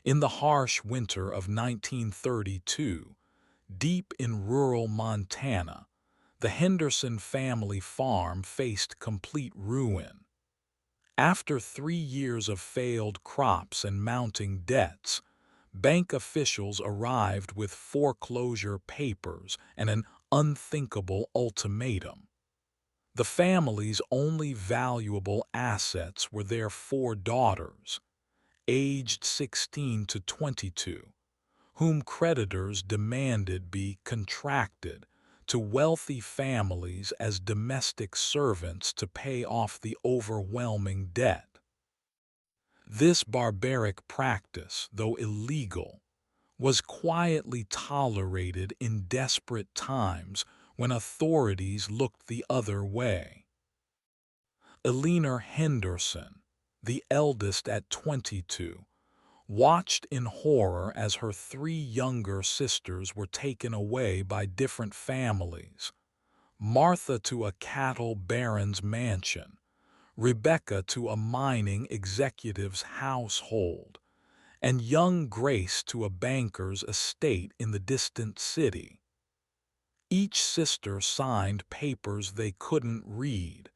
In the harsh winter of 1932, deep in rural Montana, the Henderson family farm faced complete ruin. After 3 years of failed crops and mounting debts, bank officials arrived with foreclosure papers and an unthinkable ultimatum. The family's only valuable assets were their 4 daughters, aged 16 to 22, whom creditors demanded be contracted to wealthy families as domestic servants to pay off the overwhelming debt. This barbaric practice, though illegal, was quietly tolerated in desperate times when authorities looked the other way. Eleanor Henderson, the eldest at 22, watched in horror as her 3 younger sisters were taken away by different families, Martha to a cattle baron's mansion, Rebecca to a mining executive's household, and young Grace to a banker's estate in the distant city. Each sister signed papers they couldn't read,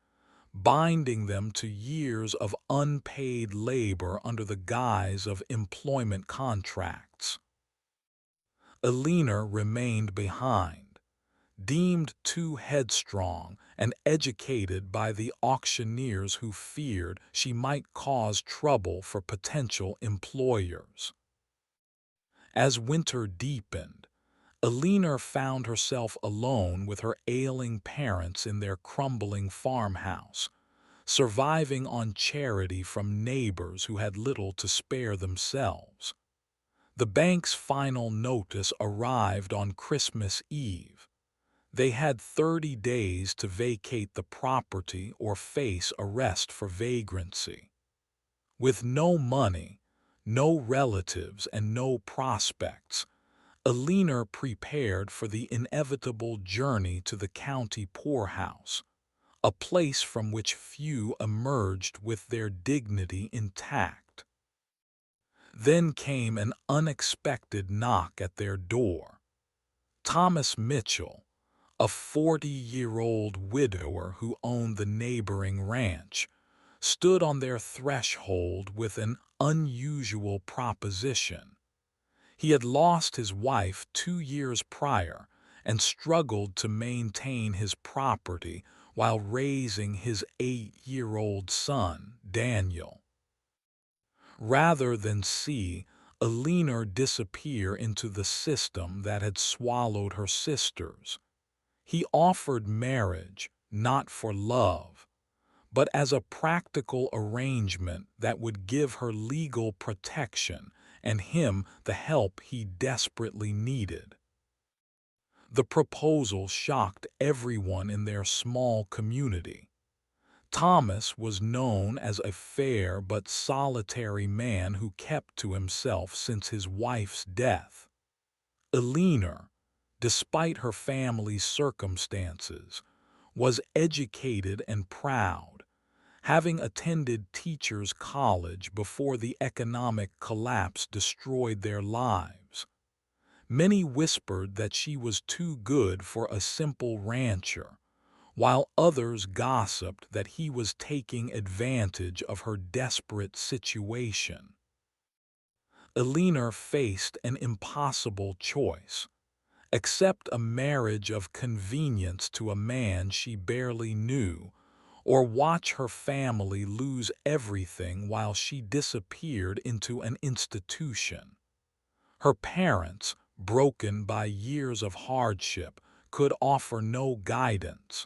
binding them to years of unpaid labor under the guise of employment contracts. Eleanor remained behind, deemed too headstrong and educated by the auctioneers who feared she might cause trouble for potential employers. As winter deepened, Eleanor found herself alone with her ailing parents in their crumbling farmhouse, surviving on charity from neighbors who had little to spare themselves. The bank's final notice arrived on Christmas Eve. They had 30 days to vacate the property or face arrest for vagrancy. With no money, no relatives, and no prospects, Eleanor prepared for the inevitable journey to the county poorhouse, a place from which few emerged with their dignity intact. Then came an unexpected knock at their door. Thomas Mitchell, a 40-year-old widower who owned the neighboring ranch, stood on their threshold with an unusual proposition. He had lost his wife 2 years prior and struggled to maintain his property while raising his 8-year-old son, Daniel. Rather than see Eleanor disappear into the system that had swallowed her sisters, he offered marriage not for love, but as a practical arrangement that would give her legal protection and him the help he desperately needed. The proposal shocked everyone in their small community. Thomas was known as a fair but solitary man who kept to himself since his wife's death. Eleanor, despite her family's circumstances, was educated and proud, having attended teachers' college before the economic collapse destroyed their lives. Many whispered that she was too good for a simple rancher, while others gossiped that he was taking advantage of her desperate situation. Eleanor faced an impossible choice: accept a marriage of convenience to a man she barely knew, or watch her family lose everything while she disappeared into an institution. Her parents, broken by years of hardship, could offer no guidance.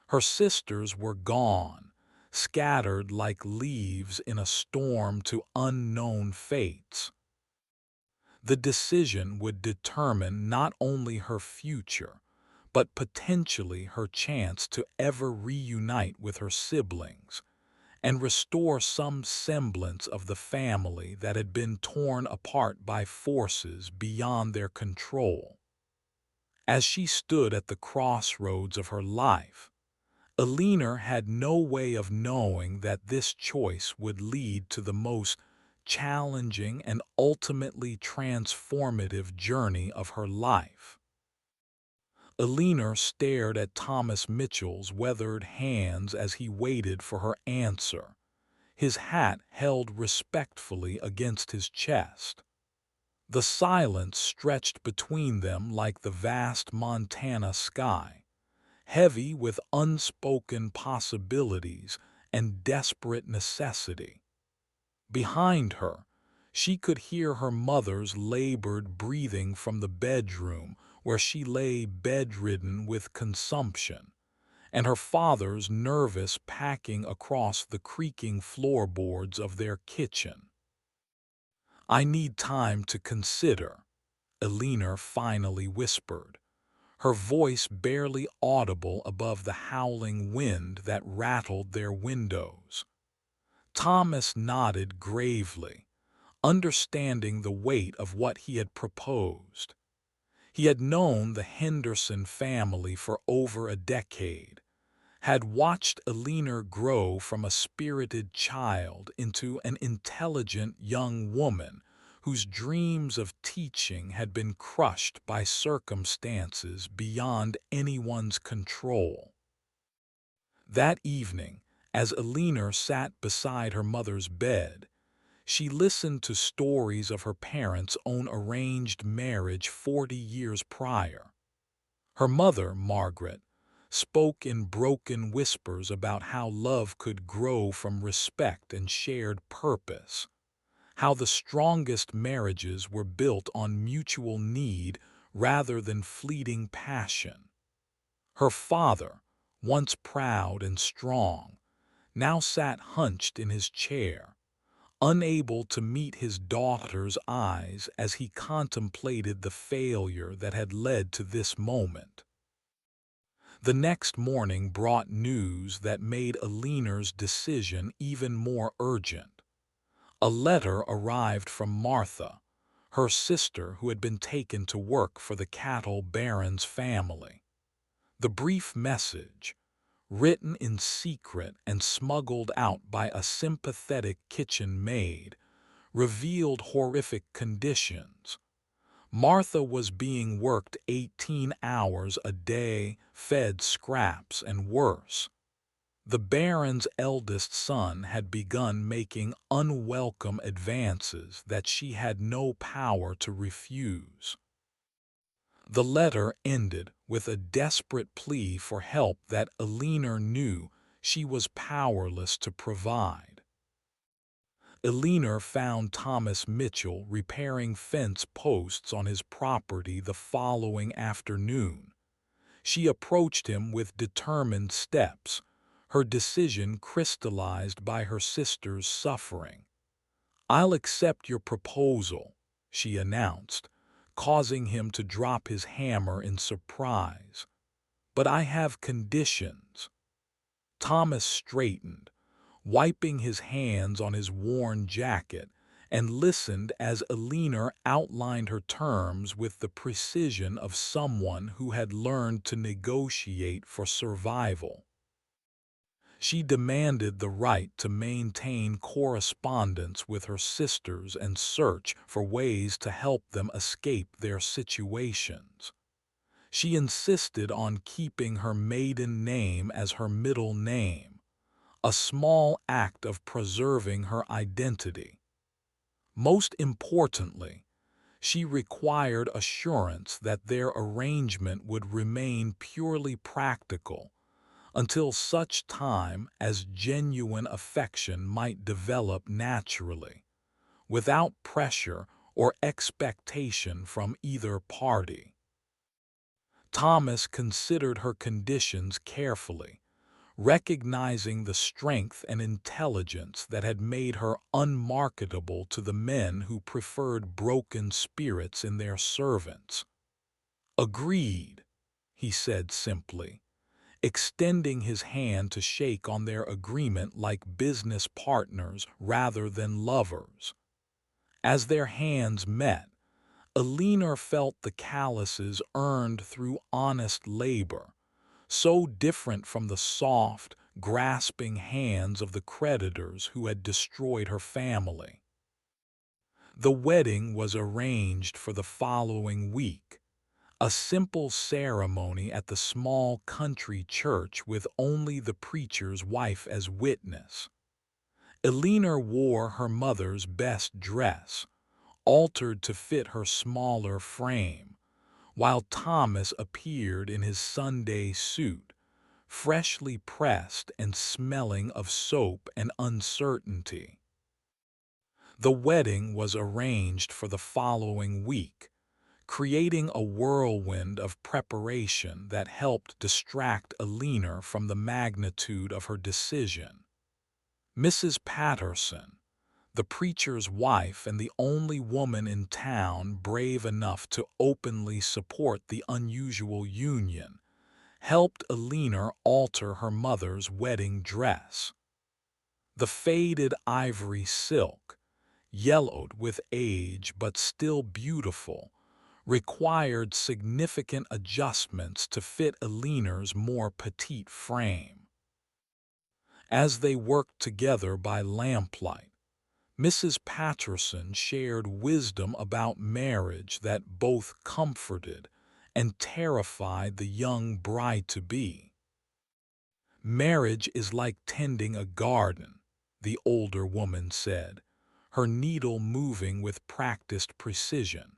Her sisters were gone, scattered like leaves in a storm to unknown fates. The decision would determine not only her future, but potentially her chance to ever reunite with her siblings and restore some semblance of the family that had been torn apart by forces beyond their control. As she stood at the crossroads of her life, Eleanor had no way of knowing that this choice would lead to the most challenging, and ultimately transformative journey of her life. Elinor stared at Thomas Mitchell's weathered hands as he waited for her answer, his hat held respectfully against his chest. The silence stretched between them like the vast Montana sky, heavy with unspoken possibilities and desperate necessity. Behind her, she could hear her mother's labored breathing from the bedroom where she lay bedridden with consumption, and her father's nervous packing across the creaking floorboards of their kitchen. "I need time to consider," Elinor finally whispered, her voice barely audible above the howling wind that rattled their windows. Thomas nodded gravely, understanding the weight of what he had proposed. He had known the Henderson family for over a decade, had watched Elinor grow from a spirited child into an intelligent young woman whose dreams of teaching had been crushed by circumstances beyond anyone's control. That evening, as Elinor sat beside her mother's bed, she listened to stories of her parents' own arranged marriage 40 years prior. Her mother, Margaret, spoke in broken whispers about how love could grow from respect and shared purpose, how the strongest marriages were built on mutual need rather than fleeting passion. Her father, once proud and strong, now sat hunched in his chair, unable to meet his daughter's eyes as he contemplated the failure that had led to this moment. The next morning brought news that made Elinor's decision even more urgent. A letter arrived from Martha, her sister who had been taken to work for the cattle baron's family. The brief message, written in secret and smuggled out by a sympathetic kitchen maid, revealed horrific conditions. Martha was being worked 18 hours a day, fed scraps, and worse. The Baron's eldest son had begun making unwelcome advances that she had no power to refuse. The letter ended with a desperate plea for help that Elinor knew she was powerless to provide. Elinor found Thomas Mitchell repairing fence posts on his property the following afternoon. She approached him with determined steps, her decision crystallized by her sister's suffering. "I'll accept your proposal," she announced, causing him to drop his hammer in surprise. "But I have conditions." Thomas straightened, wiping his hands on his worn jacket, and listened as Elinor outlined her terms with the precision of someone who had learned to negotiate for survival. She demanded the right to maintain correspondence with her sisters and search for ways to help them escape their situations. She insisted on keeping her maiden name as her middle name, a small act of preserving her identity. Most importantly, she required assurance that their arrangement would remain purely practical until such time as genuine affection might develop naturally, without pressure or expectation from either party. Thomas considered her conditions carefully, recognizing the strength and intelligence that had made her unmarketable to the men who preferred broken spirits in their servants. "Agreed," he said simply, extending his hand to shake on their agreement like business partners rather than lovers. As their hands met, Elinor felt the calluses earned through honest labor, so different from the soft, grasping hands of the creditors who had destroyed her family. The wedding was arranged for the following week, a simple ceremony at the small country church with only the preacher's wife as witness. Elinor wore her mother's best dress, altered to fit her smaller frame, while Thomas appeared in his Sunday suit, freshly pressed and smelling of soap and uncertainty. The wedding was arranged for the following week, creating a whirlwind of preparation that helped distract Elinor from the magnitude of her decision. Mrs. Patterson, the preacher's wife and the only woman in town brave enough to openly support the unusual union, helped Elinor alter her mother's wedding dress. The faded ivory silk, yellowed with age but still beautiful, required significant adjustments to fit Elinor's more petite frame. As they worked together by lamplight, Mrs. Patterson shared wisdom about marriage that both comforted and terrified the young bride-to-be. "Marriage is like tending a garden," the older woman said, her needle moving with practiced precision.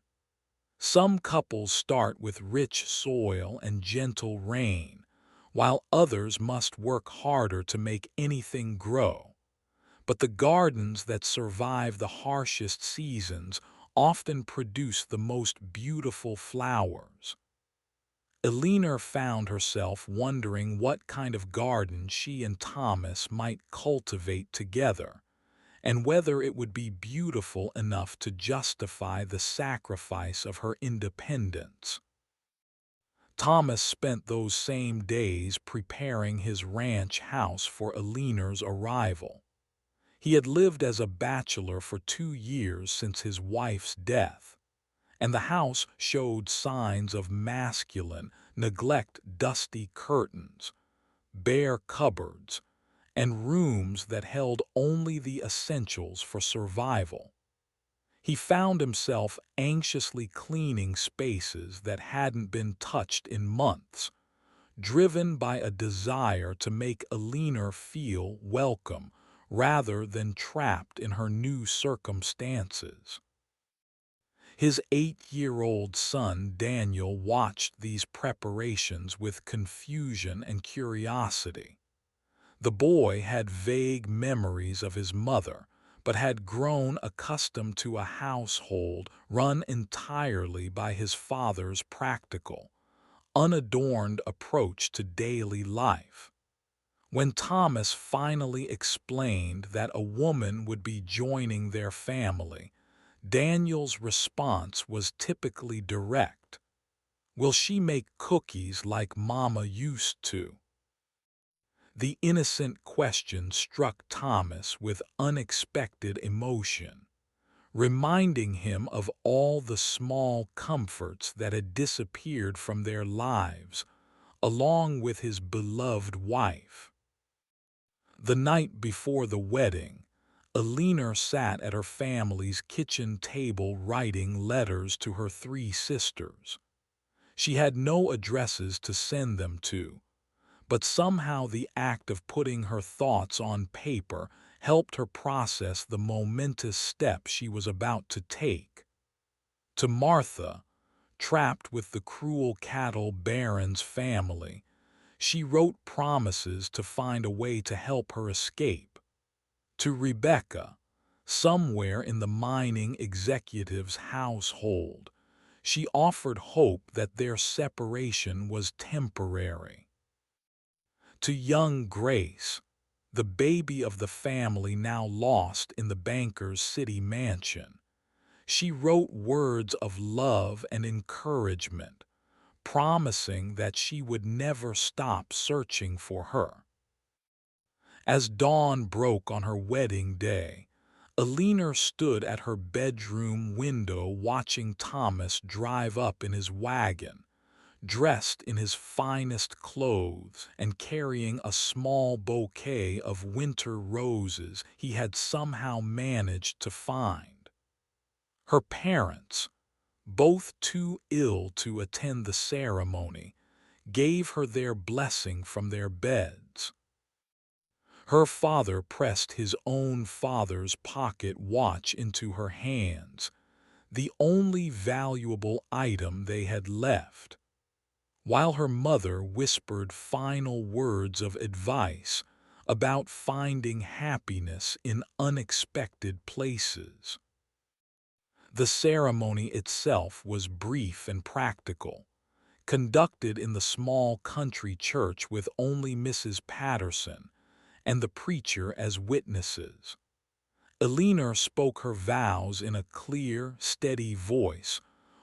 "Some couples start with rich soil and gentle rain, while others must work harder to make anything grow. But the gardens that survive the harshest seasons often produce the most beautiful flowers." Elinor found herself wondering what kind of garden she and Thomas might cultivate together, and whether it would be beautiful enough to justify the sacrifice of her independence. Thomas spent those same days preparing his ranch house for Elinor's arrival. He had lived as a bachelor for 2 years since his wife's death, and the house showed signs of masculine neglect: dusty curtains, bare cupboards, and rooms that held only the essentials for survival. He found himself anxiously cleaning spaces that hadn't been touched in months, driven by a desire to make Elinor feel welcome rather than trapped in her new circumstances. His 8-year-old son Daniel watched these preparations with confusion and curiosity. The boy had vague memories of his mother, but had grown accustomed to a household run entirely by his father's practical, unadorned approach to daily life. When Thomas finally explained that a woman would be joining their family, Daniel's response was typically direct. "Will she make cookies like Mama used to?" The innocent question struck Thomas with unexpected emotion, reminding him of all the small comforts that had disappeared from their lives, along with his beloved wife. The night before the wedding, Elinor sat at her family's kitchen table writing letters to her 3 sisters. She had no addresses to send them to, but somehow the act of putting her thoughts on paper helped her process the momentous step she was about to take. To Martha, trapped with the cruel cattle baron's family, she wrote promises to find a way to help her escape. To Rebecca, somewhere in the mining executive's household, she offered hope that their separation was temporary. To young Grace, the baby of the family now lost in the banker's city mansion, she wrote words of love and encouragement, promising that she would never stop searching for her. As dawn broke on her wedding day, Elinor stood at her bedroom window watching Thomas drive up in his wagon, dressed in his finest clothes and carrying a small bouquet of winter roses he had somehow managed to find. Her parents, both too ill to attend the ceremony, gave her their blessing from their beds. Her father pressed his own father's pocket watch into her hands, the only valuable item they had left, while her mother whispered final words of advice about finding happiness in unexpected places. The ceremony itself was brief and practical, conducted in the small country church with only Mrs. Patterson and the preacher as witnesses. Eleanor spoke her vows in a clear, steady voice,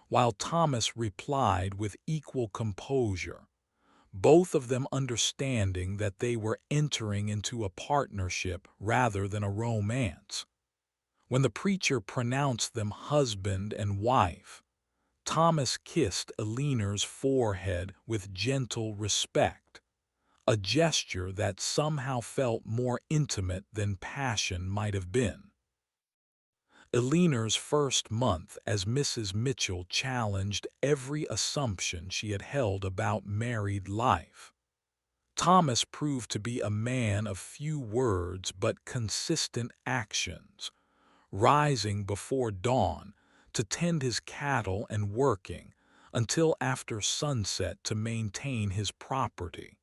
while Thomas replied with equal composure, both of them understanding that they were entering into a partnership rather than a romance. When the preacher pronounced them husband and wife, Thomas kissed Eleanor's forehead with gentle respect, a gesture that somehow felt more intimate than passion might have been. Eleanor's first month as Mrs. Mitchell challenged every assumption she had held about married life. Thomas proved to be a man of few words but consistent actions, rising before dawn to tend his cattle and working until after sunset to maintain his property.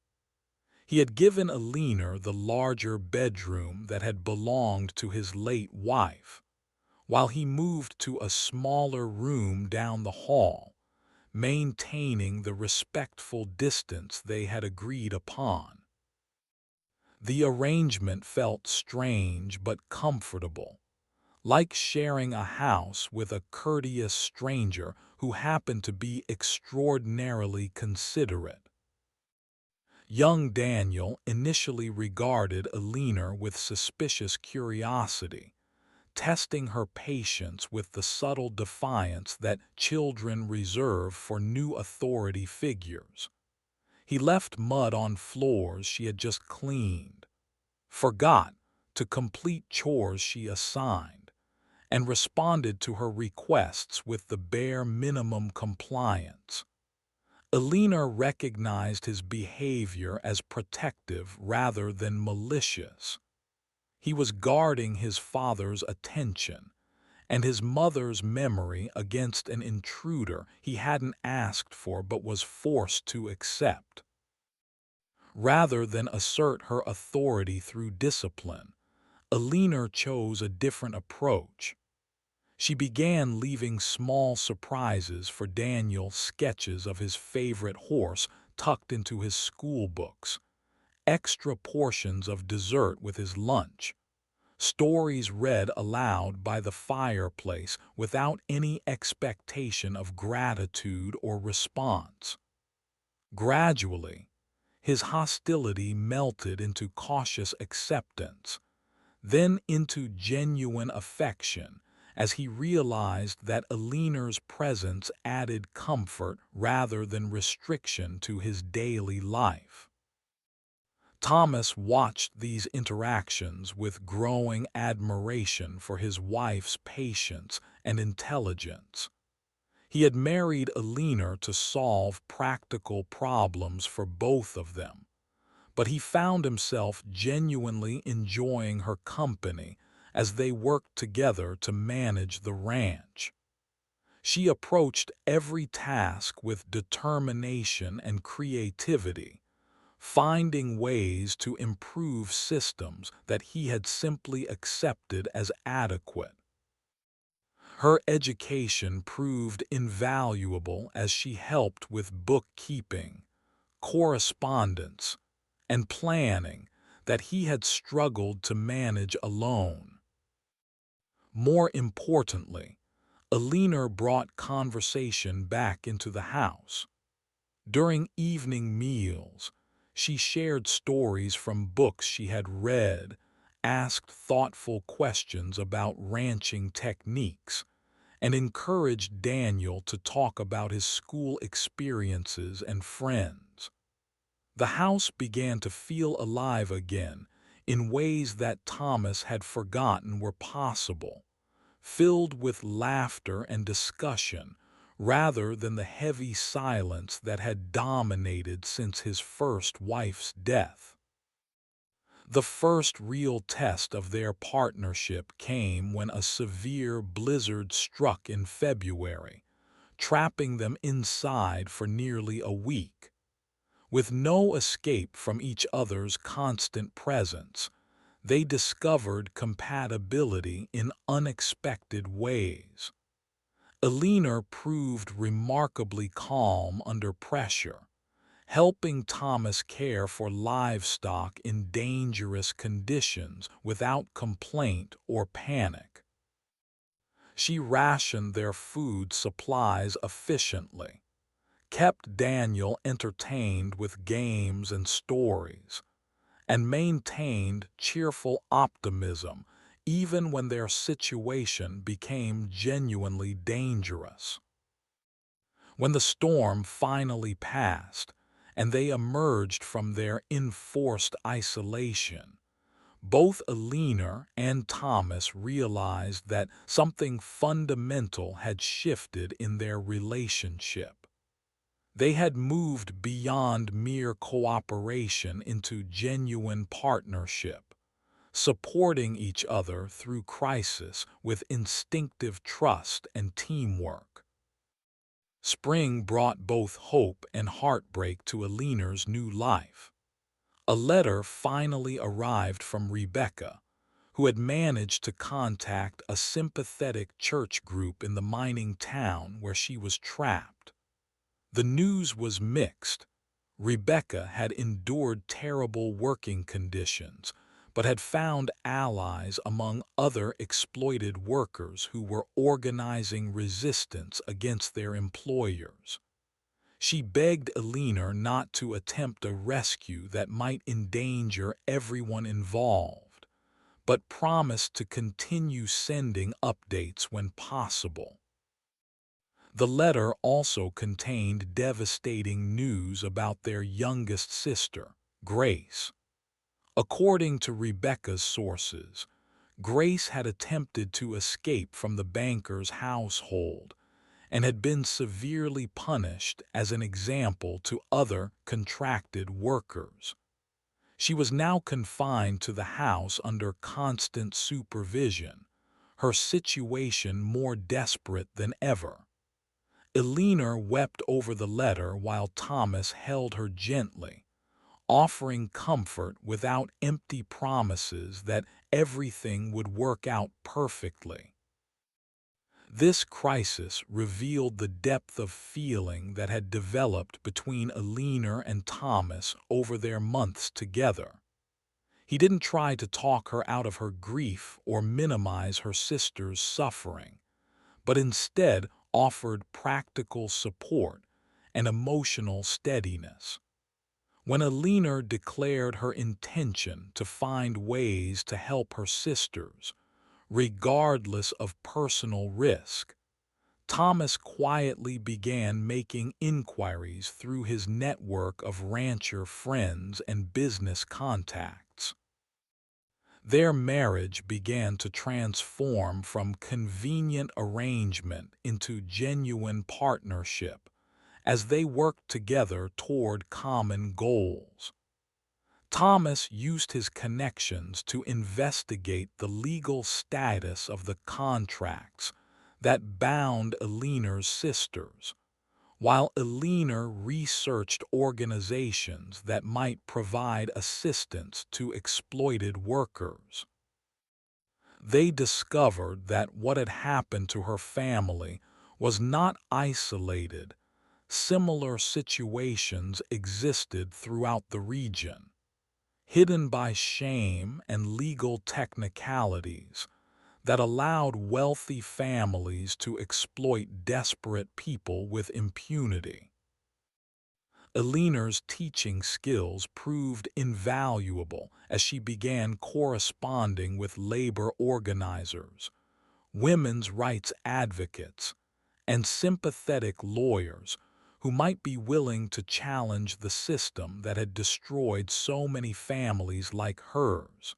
He had given Eleanor the larger bedroom that had belonged to his late wife, while he moved to a smaller room down the hall, maintaining the respectful distance they had agreed upon. The arrangement felt strange but comfortable, like sharing a house with a courteous stranger who happened to be extraordinarily considerate. Young Daniel initially regarded Eleanor with suspicious curiosity, testing her patience with the subtle defiance that children reserve for new authority figures. He left mud on floors she had just cleaned, forgot to complete chores she assigned, and responded to her requests with the bare minimum compliance. Eleanor recognized his behavior as protective rather than malicious. He was guarding his father's attention and his mother's memory against an intruder he hadn't asked for but was forced to accept. Rather than assert her authority through discipline, Eleanor chose a different approach. She began leaving small surprises for Daniel, sketches of his favorite horse tucked into his school books, extra portions of dessert with his lunch, stories read aloud by the fireplace without any expectation of gratitude or response. Gradually, his hostility melted into cautious acceptance, then into genuine affection, as he realized that Eleanor's presence added comfort rather than restriction to his daily life. Thomas watched these interactions with growing admiration for his wife's patience and intelligence. He had married Eleanor to solve practical problems for both of them, but he found himself genuinely enjoying her company as they worked together to manage the ranch. She approached every task with determination and creativity, finding ways to improve systems that he had simply accepted as adequate. Her education proved invaluable as she helped with bookkeeping, correspondence, and planning that he had struggled to manage alone. More importantly, Eleanor brought conversation back into the house. During evening meals, she shared stories from books she had read, asked thoughtful questions about ranching techniques, and encouraged Daniel to talk about his school experiences and friends. The house began to feel alive again in ways that Thomas had forgotten were possible, filled with laughter and discussion rather than the heavy silence that had dominated since his first wife's death. The first real test of their partnership came when a severe blizzard struck in February, trapping them inside for nearly a week. With no escape from each other's constant presence, they discovered compatibility in unexpected ways. Elinor proved remarkably calm under pressure, helping Thomas care for livestock in dangerous conditions without complaint or panic. She rationed their food supplies efficiently, kept Daniel entertained with games and stories, and maintained cheerful optimism even when their situation became genuinely dangerous. When the storm finally passed and they emerged from their enforced isolation, both Elinor and Thomas realized that something fundamental had shifted in their relationship. They had moved beyond mere cooperation into genuine partnership, supporting each other through crisis with instinctive trust and teamwork. Spring brought both hope and heartbreak to Elinor's new life. A letter finally arrived from Rebecca, who had managed to contact a sympathetic church group in the mining town where she was trapped. The news was mixed. Rebecca had endured terrible working conditions, but had found allies among other exploited workers who were organizing resistance against their employers. She begged Elinor not to attempt a rescue that might endanger everyone involved, but promised to continue sending updates when possible. The letter also contained devastating news about their youngest sister, Grace. According to Rebecca's sources, Grace had attempted to escape from the banker's household and had been severely punished as an example to other contracted workers. She was now confined to the house under constant supervision, her situation more desperate than ever. Elinor wept over the letter while Thomas held her gently, offering comfort without empty promises that everything would work out perfectly. This crisis revealed the depth of feeling that had developed between Elinor and Thomas over their months together. He didn't try to talk her out of her grief or minimize her sister's suffering, but instead offered practical support and emotional steadiness. When Elinor declared her intention to find ways to help her sisters, regardless of personal risk, Thomas quietly began making inquiries through his network of rancher friends and business contacts. Their marriage began to transform from convenient arrangement into genuine partnership as they worked together toward common goals. Thomas used his connections to investigate the legal status of the contracts that bound Elinor's sisters, while Elinor researched organizations that might provide assistance to exploited workers. They discovered that what had happened to her family was not isolated. Similar situations existed throughout the region. Hidden by shame and legal technicalities that allowed wealthy families to exploit desperate people with impunity. Elinor's teaching skills proved invaluable as she began corresponding with labor organizers, women's rights advocates, and sympathetic lawyers who might be willing to challenge the system that had destroyed so many families like hers.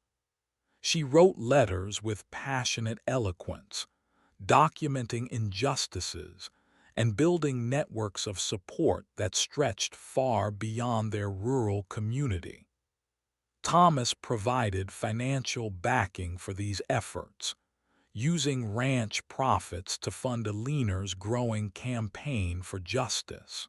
She wrote letters with passionate eloquence, documenting injustices, and building networks of support that stretched far beyond their rural community. Thomas provided financial backing for these efforts, using ranch profits to fund Alina's growing campaign for justice.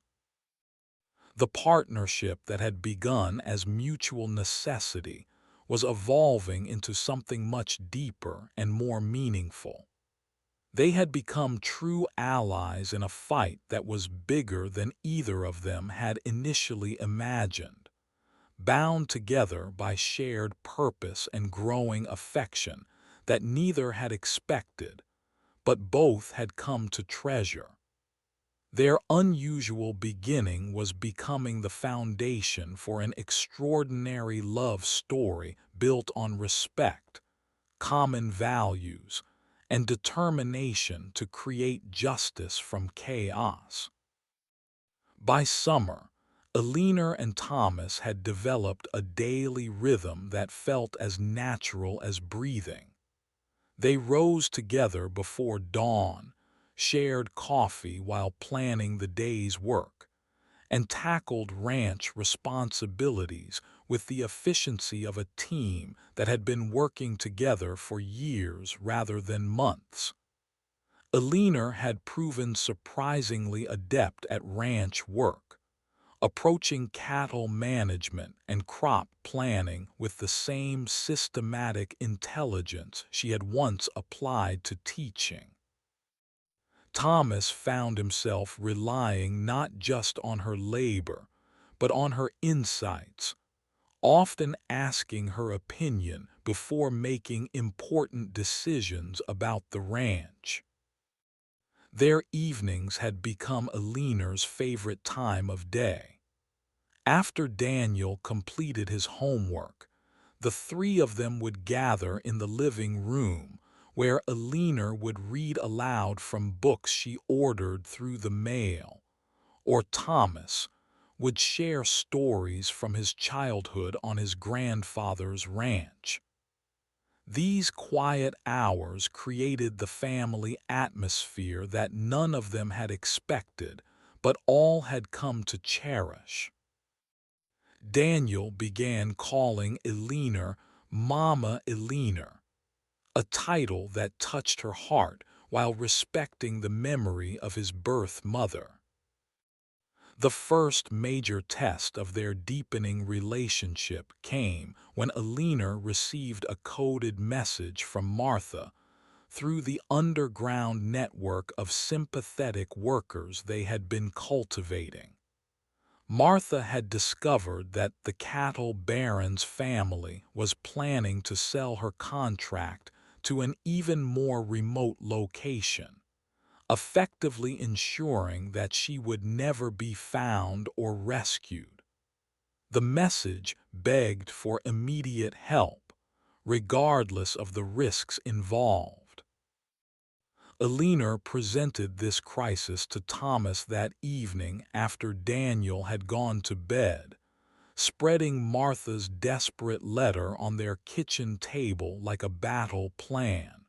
The partnership that had begun as mutual necessity was evolving into something much deeper and more meaningful. They had become true allies in a fight that was bigger than either of them had initially imagined, bound together by shared purpose and growing affection that neither had expected, but both had come to treasure. Their unusual beginning was becoming the foundation for an extraordinary love story built on respect, common values, and determination to create justice from chaos. By summer, Alina and Thomas had developed a daily rhythm that felt as natural as breathing. They rose together before dawn, shared coffee while planning the day's work, and tackled ranch responsibilities with the efficiency of a team that had been working together for years rather than months. Alina had proven surprisingly adept at ranch work, approaching cattle management and crop planning with the same systematic intelligence she had once applied to teaching. Thomas found himself relying not just on her labor, but on her insights, often asking her opinion before making important decisions about the ranch. Their evenings had become Alina's favorite time of day. After Daniel completed his homework, the three of them would gather in the living room, where Alina would read aloud from books she ordered through the mail, or Thomas would share stories from his childhood on his grandfather's ranch. These quiet hours created the family atmosphere that none of them had expected, but all had come to cherish. Daniel began calling Alina Mama Alina, a title that touched her heart while respecting the memory of his birth mother. The first major test of their deepening relationship came when Alina received a coded message from Martha through the underground network of sympathetic workers they had been cultivating. Martha had discovered that the cattle baron's family was planning to sell her contract to an even more remote location, effectively ensuring that she would never be found or rescued. The message begged for immediate help, regardless of the risks involved. Alina presented this crisis to Thomas that evening after Daniel had gone to bed, spreading Martha's desperate letter on their kitchen table like a battle plan.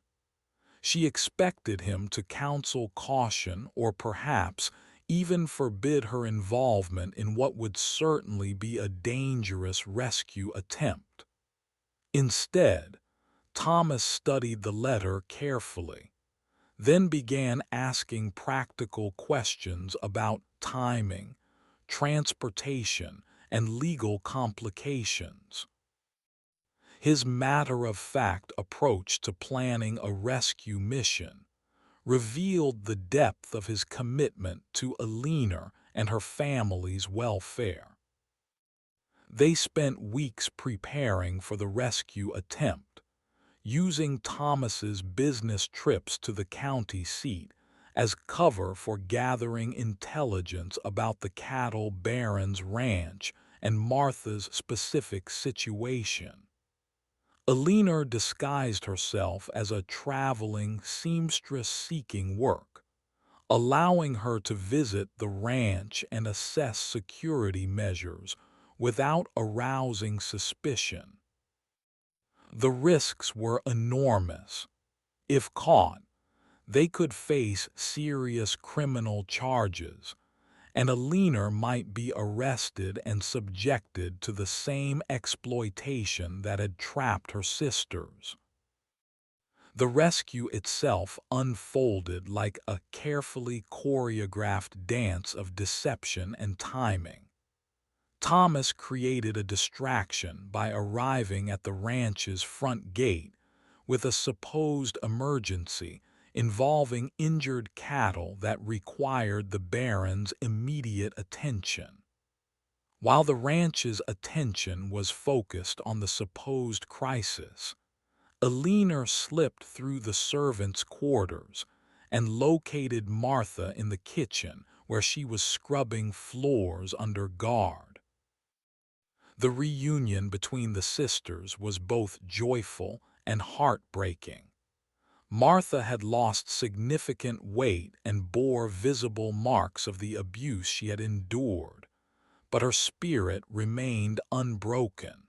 She expected him to counsel caution or perhaps even forbid her involvement in what would certainly be a dangerous rescue attempt. Instead, Thomas studied the letter carefully, then began asking practical questions about timing, transportation, and legal complications. His matter-of-fact approach to planning a rescue mission revealed the depth of his commitment to Alina and her family's welfare. They spent weeks preparing for the rescue attempt, using Thomas's business trips to the county seat as cover for gathering intelligence about the cattle baron's ranch and Martha's specific situation. Alina disguised herself as a traveling seamstress seeking work, allowing her to visit the ranch and assess security measures without arousing suspicion. The risks were enormous. If caught, They could face serious criminal charges, and Alina might be arrested and subjected to the same exploitation that had trapped her sisters. The rescue itself unfolded like a carefully choreographed dance of deception and timing. Thomas created a distraction by arriving at the ranch's front gate with a supposed emergency involving injured cattle that required the Baron's immediate attention. While the ranch's attention was focused on the supposed crisis, Alina slipped through the servants' quarters and located Martha in the kitchen where she was scrubbing floors under guard. The reunion between the sisters was both joyful and heartbreaking. Martha had lost significant weight and bore visible marks of the abuse she had endured, but her spirit remained unbroken.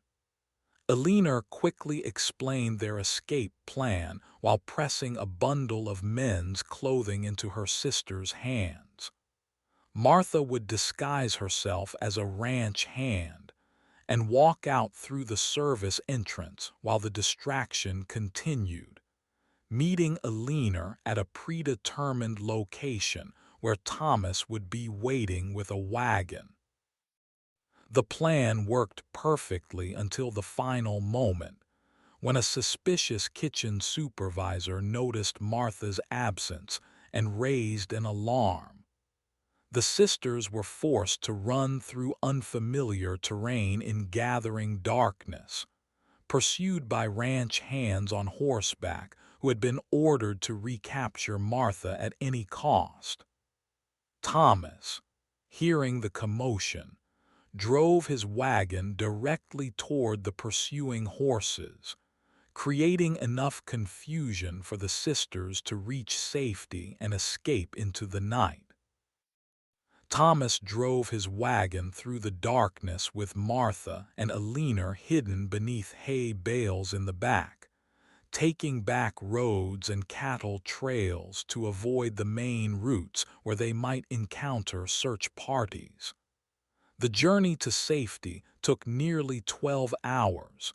Alina quickly explained their escape plan while pressing a bundle of men's clothing into her sister's hands. Martha would disguise herself as a ranch hand and walk out through the service entrance while the distraction continued, meeting Alina at a predetermined location where Thomas would be waiting with a wagon. The plan worked perfectly until the final moment, when a suspicious kitchen supervisor noticed Martha's absence and raised an alarm. The sisters were forced to run through unfamiliar terrain in gathering darkness, pursued by ranch hands on horseback who had been ordered to recapture Martha at any cost. Thomas, hearing the commotion, drove his wagon directly toward the pursuing horses, creating enough confusion for the sisters to reach safety and escape into the night. Thomas drove his wagon through the darkness with Martha and Alina hidden beneath hay bales in the back, taking back roads and cattle trails to avoid the main routes where they might encounter search parties. The journey to safety took nearly 12 hours,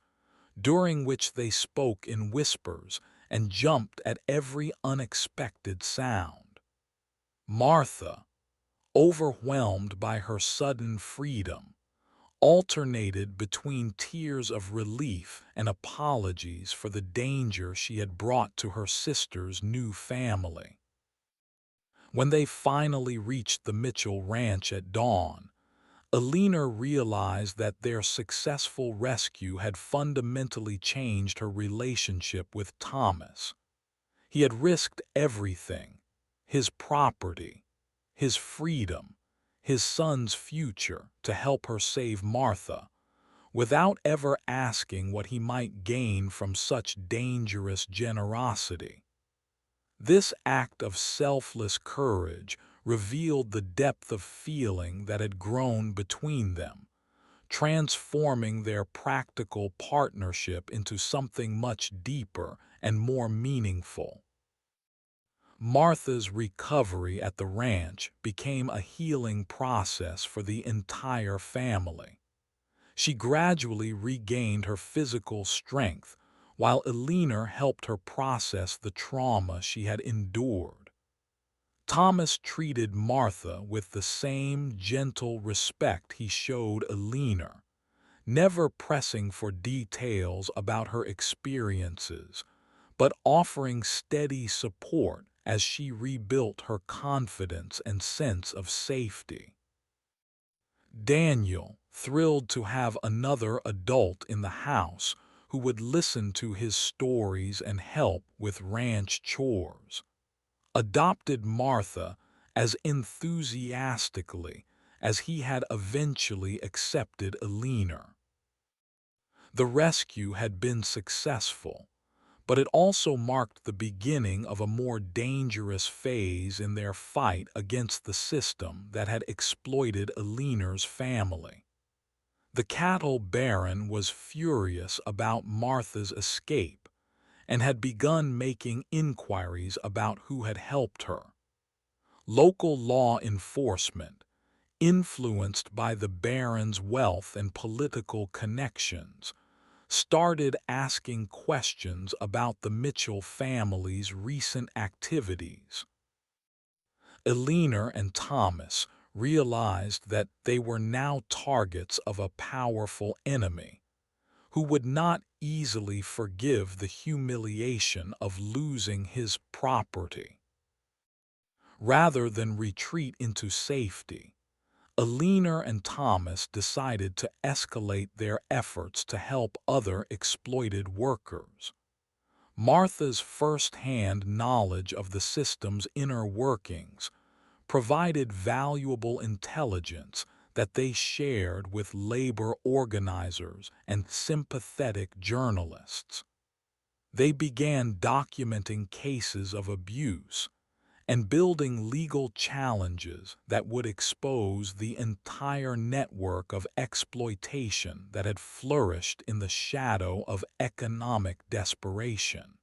during which they spoke in whispers and jumped at every unexpected sound. Martha, overwhelmed by her sudden freedom, alternated between tears of relief and apologies for the danger she had brought to her sister's new family. When they finally reached the Mitchell Ranch at dawn, Alina realized that their successful rescue had fundamentally changed her relationship with Thomas. He had risked everything: his property, his freedom, his son's future, to help her save Martha, without ever asking what he might gain from such dangerous generosity. This act of selfless courage revealed the depth of feeling that had grown between them, transforming their practical partnership into something much deeper and more meaningful. Martha's recovery at the ranch became a healing process for the entire family. She gradually regained her physical strength, while Alina helped her process the trauma she had endured. Thomas treated Martha with the same gentle respect he showed Alina, never pressing for details about her experiences, but offering steady support as she rebuilt her confidence and sense of safety. Daniel, thrilled to have another adult in the house who would listen to his stories and help with ranch chores, adopted Martha as enthusiastically as he had eventually accepted Alina. The rescue had been successful, but it also marked the beginning of a more dangerous phase in their fight against the system that had exploited Alina's family. The cattle baron was furious about Martha's escape, and had begun making inquiries about who had helped her. Local law enforcement, influenced by the Baron's wealth and political connections, started asking questions about the Mitchell family's recent activities. Eleanor and Thomas realized that they were now targets of a powerful enemy, who would not easily forgive the humiliation of losing his property. Rather than retreat into safety, Eleanor and Thomas decided to escalate their efforts to help other exploited workers. Martha's first-hand knowledge of the system's inner workings provided valuable intelligence that they shared with labor organizers and sympathetic journalists. They began documenting cases of abuse and building legal challenges that would expose the entire network of exploitation that had flourished in the shadow of economic desperation.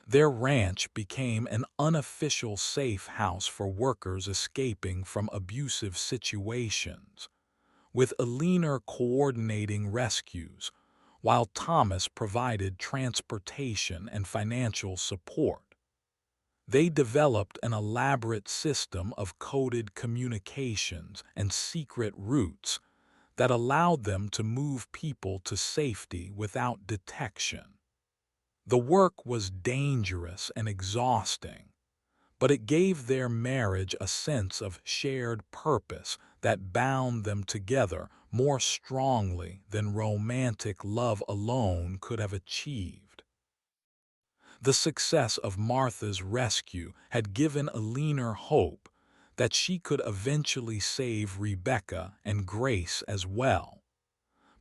Their ranch became an unofficial safe house for workers escaping from abusive situations, with Eleanor coordinating rescues, while Thomas provided transportation and financial support. They developed an elaborate system of coded communications and secret routes that allowed them to move people to safety without detection. The work was dangerous and exhausting, but it gave their marriage a sense of shared purpose that bound them together more strongly than romantic love alone could have achieved. The success of Martha's rescue had given Eleanor hope that she could eventually save Rebecca and Grace as well.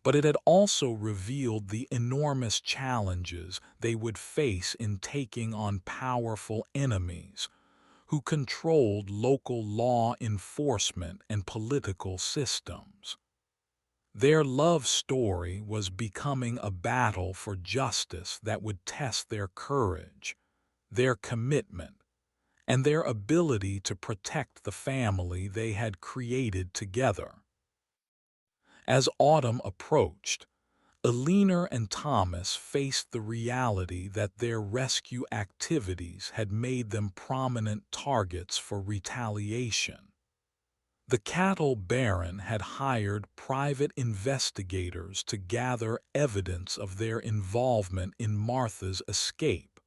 But it had also revealed the enormous challenges they would face in taking on powerful enemies who controlled local law enforcement and political systems. Their love story was becoming a battle for justice that would test their courage, their commitment, and their ability to protect the family they had created together. As autumn approached, Eleanor and Thomas faced the reality that their rescue activities had made them prominent targets for retaliation. The cattle baron had hired private investigators to gather evidence of their involvement in Martha's escape,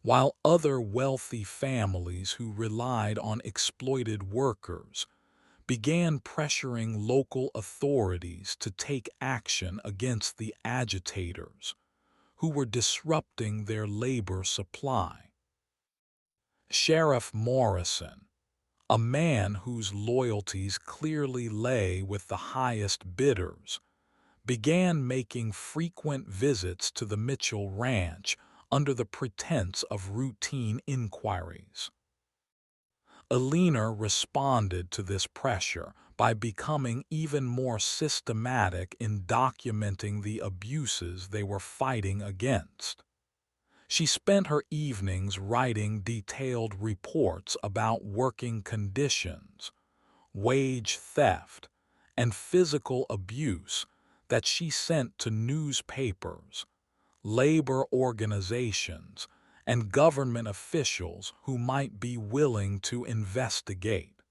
while other wealthy families who relied on exploited workers began pressuring local authorities to take action against the agitators who were disrupting their labor supply. Sheriff Morrison, a man whose loyalties clearly lay with the highest bidders, began making frequent visits to the Mitchell Ranch under the pretense of routine inquiries. Eleanor responded to this pressure by becoming even more systematic in documenting the abuses they were fighting against. She spent her evenings writing detailed reports about working conditions, wage theft, and physical abuse that she sent to newspapers, labor organizations, and government officials who might be willing to investigate.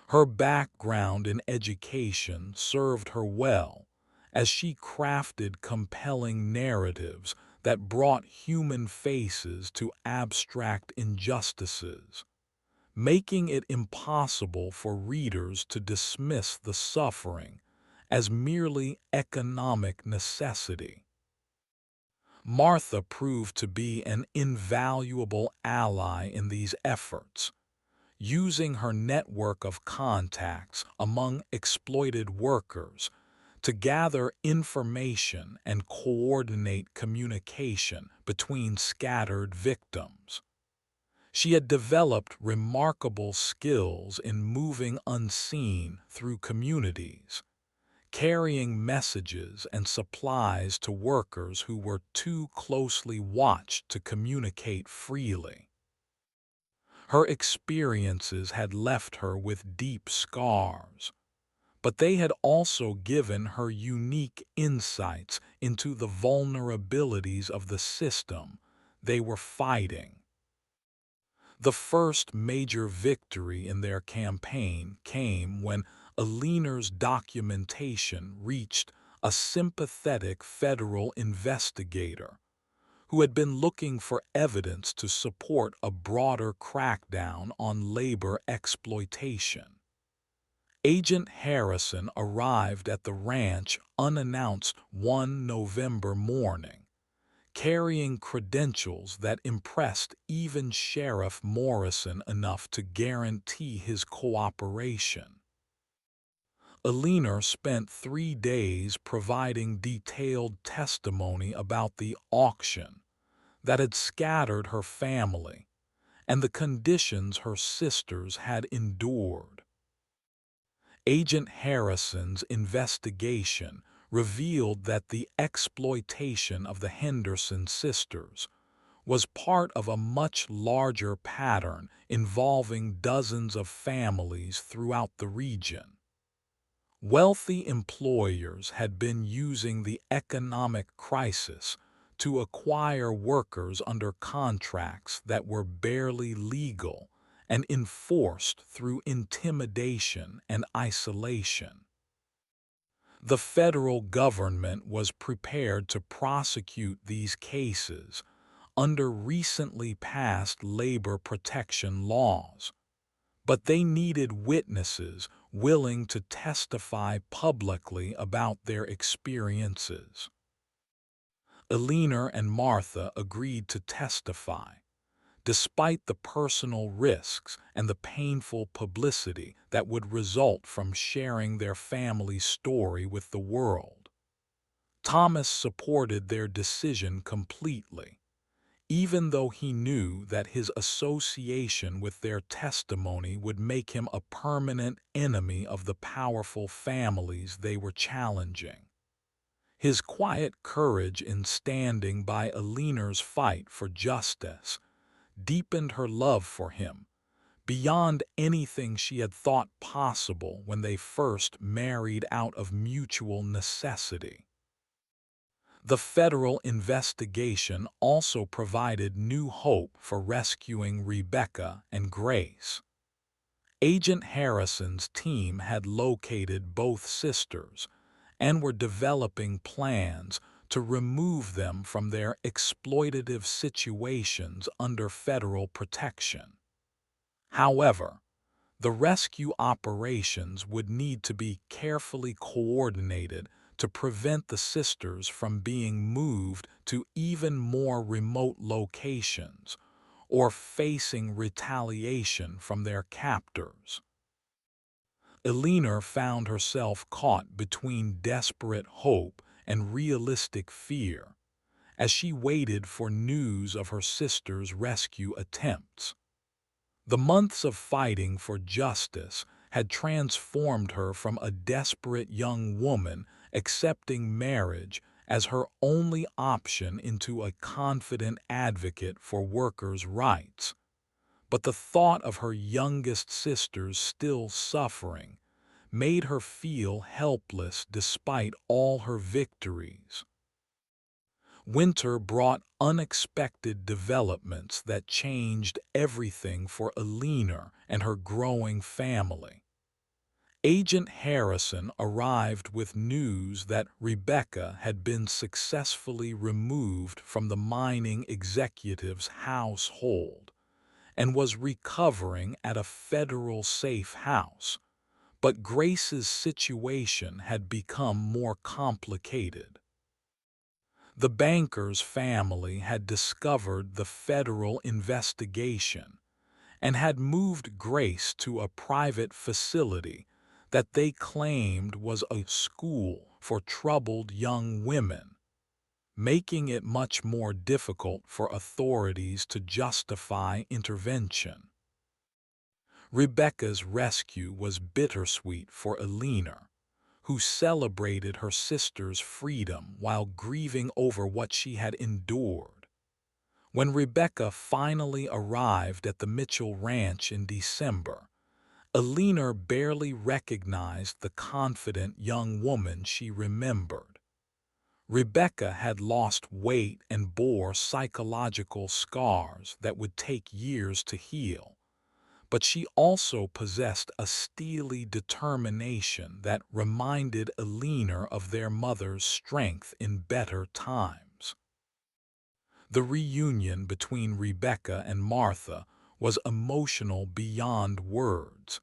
Her background in education served her well, as she crafted compelling narratives that brought human faces to abstract injustices, making it impossible for readers to dismiss the suffering as merely economic necessity. Martha proved to be an invaluable ally in these efforts, using her network of contacts among exploited workers to gather information and coordinate communication between scattered victims. She had developed remarkable skills in moving unseen through communities, carrying messages and supplies to workers who were too closely watched to communicate freely. Her experiences had left her with deep scars, but they had also given her unique insights into the vulnerabilities of the system they were fighting. The first major victory in their campaign came when Aliner's documentation reached a sympathetic federal investigator who had been looking for evidence to support a broader crackdown on labor exploitation. Agent Harrison arrived at the ranch unannounced one November morning, carrying credentials that impressed even Sheriff Morrison enough to guarantee his cooperation. Aliner spent 3 days providing detailed testimony about the auction that had scattered her family and the conditions her sisters had endured. Agent Harrison's investigation revealed that the exploitation of the Henderson sisters was part of a much larger pattern involving dozens of families throughout the region. Wealthy employers had been using the economic crisis to acquire workers under contracts that were barely legal and enforced through intimidation and isolation. The federal government was prepared to prosecute these cases under recently passed labor protection laws, but they needed witnesses willing to testify publicly about their experiences. Aliner and Martha agreed to testify, despite the personal risks and the painful publicity that would result from sharing their family's story with the world. Thomas supported their decision completely, even though he knew that his association with their testimony would make him a permanent enemy of the powerful families they were challenging. His quiet courage in standing by Aliner's fight for justice deepened her love for him beyond anything she had thought possible when they first married out of mutual necessity. The federal investigation also provided new hope for rescuing Rebecca and Grace. Agent Harrison's team had located both sisters and were developing plans to remove them from their exploitative situations under federal protection. However, the rescue operations would need to be carefully coordinated to prevent the sisters from being moved to even more remote locations or facing retaliation from their captors. Aliner found herself caught between desperate hope and realistic fear as she waited for news of her sister's rescue attempts. The months of fighting for justice had transformed her from a desperate young woman accepting marriage as her only option into a confident advocate for workers' rights. But the thought of her youngest sisters still suffering made her feel helpless despite all her victories. Winter brought unexpected developments that changed everything for Aliner and her growing family. Agent Harrison arrived with news that Rebecca had been successfully removed from the mining executive's household and was recovering at a federal safe house, but Grace's situation had become more complicated. The banker's family had discovered the federal investigation and had moved Grace to a private facility that they claimed was a school for troubled young women, making it much more difficult for authorities to justify intervention. Rebecca's rescue was bittersweet for Aliner, who celebrated her sister's freedom while grieving over what she had endured. When Rebecca finally arrived at the Mitchell Ranch in December, Alina barely recognized the confident young woman she remembered. Rebecca had lost weight and bore psychological scars that would take years to heal, but she also possessed a steely determination that reminded Alina of their mother's strength in better times. The reunion between Rebecca and Martha was emotional beyond words,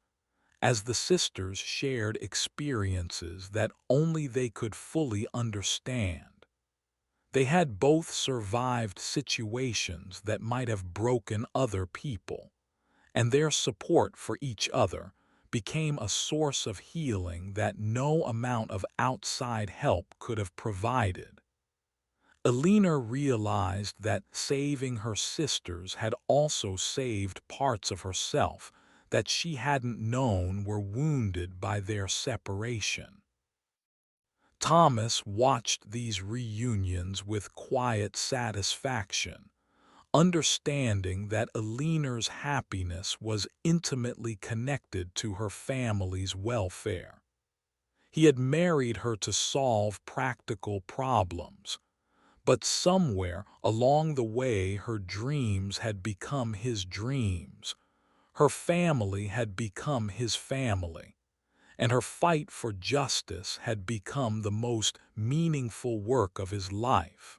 as the sisters shared experiences that only they could fully understand. They had both survived situations that might have broken other people, and their support for each other became a source of healing that no amount of outside help could have provided. Alina realized that saving her sisters had also saved parts of herself that she hadn't known were wounded by their separation. Thomas watched these reunions with quiet satisfaction, understanding that Alina's happiness was intimately connected to her family's welfare. He had married her to solve practical problems, but somewhere along the way her dreams had become his dreams, her family had become his family, and her fight for justice had become the most meaningful work of his life.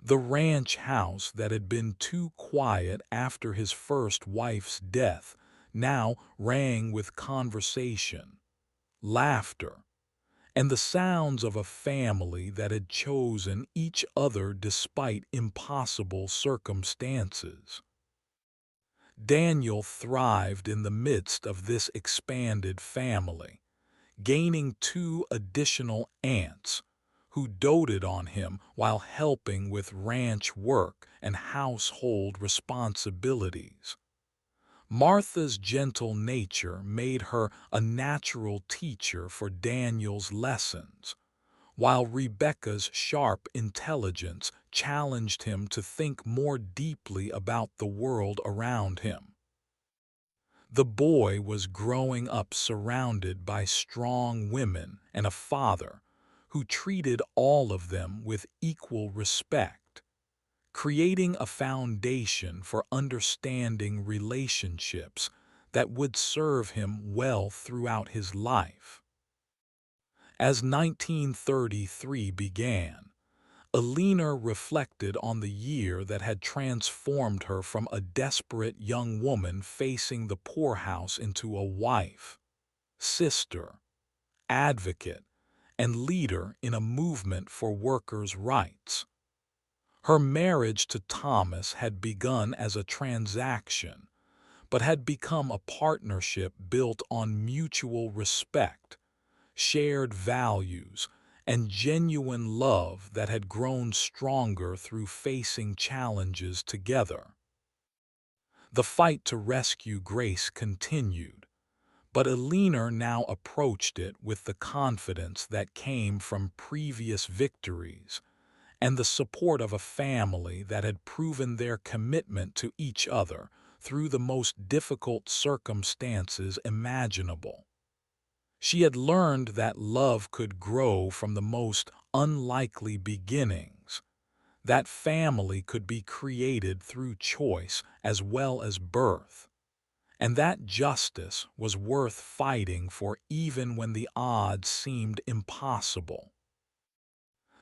The ranch house that had been too quiet after his first wife's death now rang with conversation, laughter, and the sounds of a family that had chosen each other despite impossible circumstances. Daniel thrived in the midst of this expanded family, gaining 2 additional aunts who doted on him while helping with ranch work and household responsibilities. Martha's gentle nature made her a natural teacher for Daniel's lessons, while Rebecca's sharp intelligence challenged him to think more deeply about the world around him. The boy was growing up surrounded by strong women and a father who treated all of them with equal respect, creating a foundation for understanding relationships that would serve him well throughout his life. As 1933 began, Alina reflected on the year that had transformed her from a desperate young woman facing the poorhouse into a wife, sister, advocate, and leader in a movement for workers' rights. Her marriage to Thomas had begun as a transaction, but had become a partnership built on mutual respect, shared values, and genuine love that had grown stronger through facing challenges together. The fight to rescue Grace continued, but Alina now approached it with the confidence that came from previous victories and the support of a family that had proven their commitment to each other through the most difficult circumstances imaginable. She had learned that love could grow from the most unlikely beginnings, that family could be created through choice as well as birth, and that justice was worth fighting for even when the odds seemed impossible.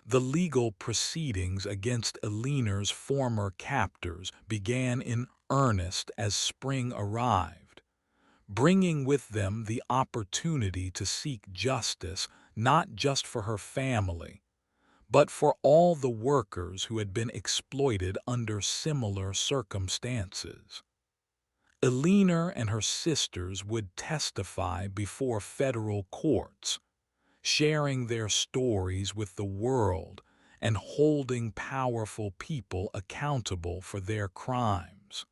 The legal proceedings against Alina's former captors began in earnest as spring arrived, bringing with them the opportunity to seek justice not just for her family, but for all the workers who had been exploited under similar circumstances. Alina and her sisters would testify before federal courts, sharing their stories with the world and holding powerful people accountable for their crimes.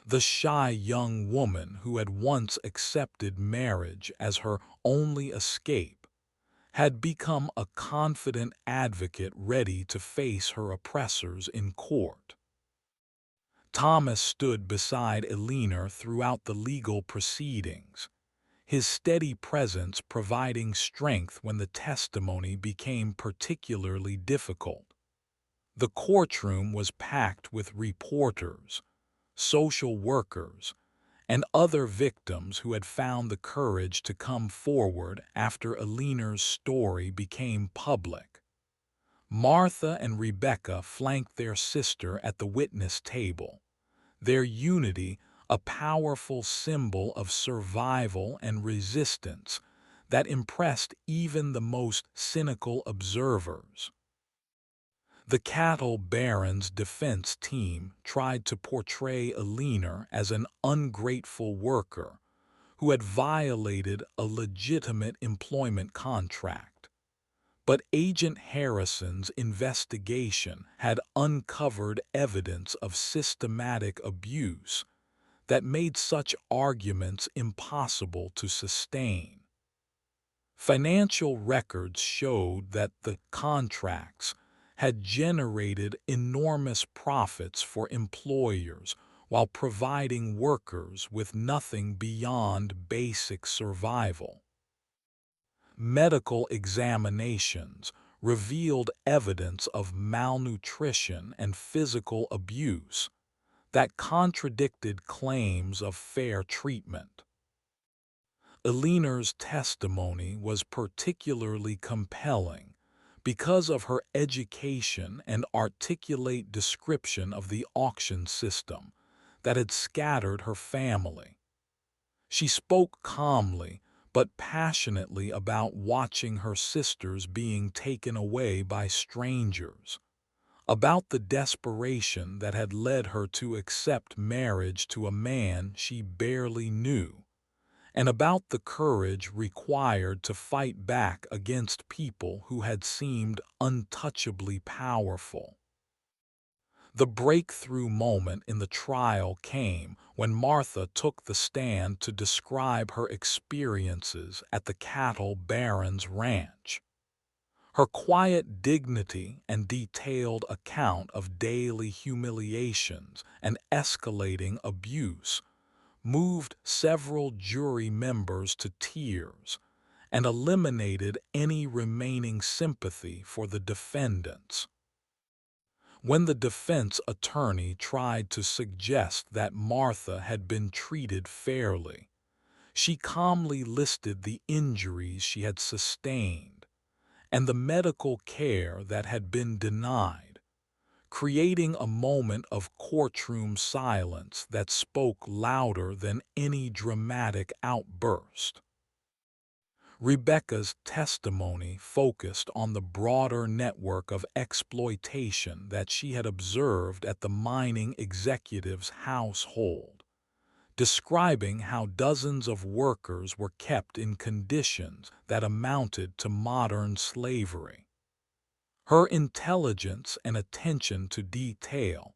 The shy young woman who had once accepted marriage as her only escape had become a confident advocate ready to face her oppressors in court. Thomas stood beside Eleanor throughout the legal proceedings, his steady presence providing strength when the testimony became particularly difficult. The courtroom was packed with reporters, social workers, and other victims who had found the courage to come forward after Eleanor's story became public. Martha and Rebecca flanked their sister at the witness table, their unity a powerful symbol of survival and resistance that impressed even the most cynical observers. The cattle baron's defense team tried to portray Eleanor as an ungrateful worker who had violated a legitimate employment contract. But Agent Harrison's investigation had uncovered evidence of systematic abuse that made such arguments impossible to sustain. Financial records showed that the contracts had generated enormous profits for employers while providing workers with nothing beyond basic survival. Medical examinations revealed evidence of malnutrition and physical abuse that contradicted claims of fair treatment. Eleanor's testimony was particularly compelling because of her education and articulate description of the auction system that had scattered her family. She spoke calmly but passionately about watching her sisters being taken away by strangers, about the desperation that had led her to accept marriage to a man she barely knew, and about the courage required to fight back against people who had seemed untouchably powerful. The breakthrough moment in the trial came when Martha took the stand to describe her experiences at the cattle baron's ranch. Her quiet dignity and detailed account of daily humiliations and escalating abuse moved several jury members to tears and eliminated any remaining sympathy for the defendants. When the defense attorney tried to suggest that Martha had been treated fairly, she calmly listed the injuries she had sustained and the medical care that had been denied, creating a moment of courtroom silence that spoke louder than any dramatic outburst. Rebecca's testimony focused on the broader network of exploitation that she had observed at the mining executive's household, describing how dozens of workers were kept in conditions that amounted to modern slavery. Her intelligence and attention to detail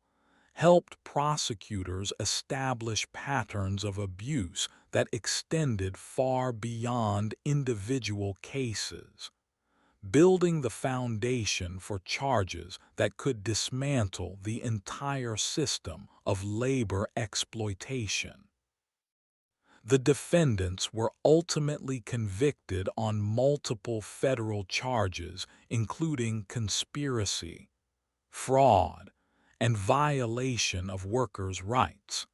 helped prosecutors establish patterns of abuse that extended far beyond individual cases, building the foundation for charges that could dismantle the entire system of labor exploitation. The defendants were ultimately convicted on multiple federal charges, including conspiracy, fraud, and violation of workers' rights.